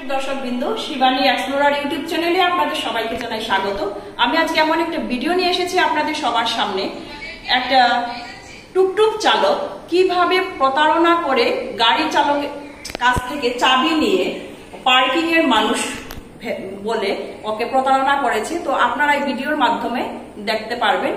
দর্শকবৃন্দ, Shivani explorer YouTube চ্যানেলে আপনাদের সবাইকে জানাই স্বাগত। আমি আজকে এমন একটা ভিডিও নিয়ে এসেছি আপনাদের সবার সামনে। একটা টুকটুক চালক কিভাবে প্রতারণা করে গাড়ি চালকের কাছ থেকে চাবি নিয়ে পার্কিং এর মানুষ বলে ওকে প্রতারণা করেছে। তো আপনারা এই ভিডিওর মাধ্যমে দেখতে পারবেন।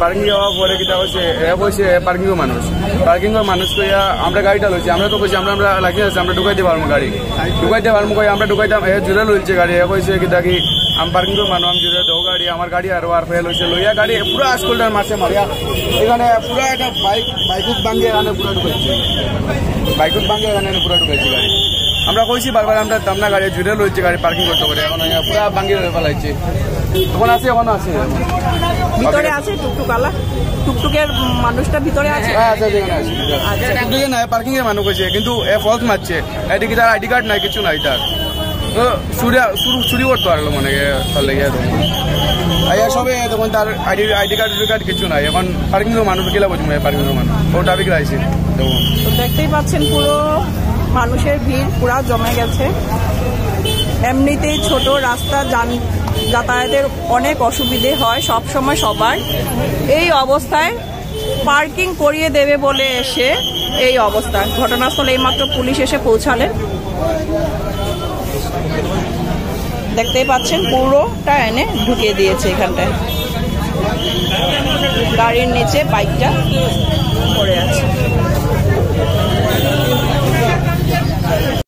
পার্কিং যাওয়ার পরে কিতা হয়েছে পার্কিং মানুষ তো আমরা গাড়িটা লইছি। আমরা তো কইছি আমরা লাগিয়ে আছে আমরা ঢুকাইতে পারবো গাড়ি আমরা ঢুকাইতাম জুড়ে লইছে গাড়ি কইছে কিতা কি আমি পার্কিং মানুষ আমি জুড়ে দেবো গাড়ি আমার গাড়ি আর ফেল হয়েছে লইয়া গাড়ি পুরো আজকলটার মাসে মারিয়া এখানে পুরো একটা বাইকুত ভাঙিয়ে এখানে পুরো ঢুকাইছে গাড়ি। আমরা কইছি বারবার আমরা তামনা গাড়ি জুড়ে লইছে গাড়ি পার্কিং করতে পারে এখন পুরো ভাঙিয়ে ফেলাইছে। এখনো আছে ভিতরে আছে টুকটুকের মানুষটা ভিতরে আছে। টুকটুকে নাই পার্কিং এর মানুষ হয়েছে কিন্তু এ ফলস মারছে এদিকে তার আইডি কার্ড নাই কিছু নাই তার তো চুরি করতে পারলো মানে তার লেগে সবে তখন তার আইডি কার্ড কিছু নাই। এখন পার্কিং এর মানুষ গেলে বুঝবো পার্কিং এর মানুষ ও ট্রাফিক রাইছে। তো দেখতেই পাচ্ছেন পুরো মানুষের ভিড় পুরা জমে গেছে। এমনিতেই ছোট রাস্তা যাতায়াতের অনেক অসুবিধে হয় সব সময় সবার। এই অবস্থায় পার্কিং করিয়ে দেবে বলে এসে এই অবস্থা। ঘটনাস্থলে এইমাত্র পুলিশ এসে পৌঁছালেন। দেখতেই পাচ্ছেন পুরোটা এনে ঢুকিয়ে দিয়েছে এখানটায় গাড়ির নিচে বাইকটা।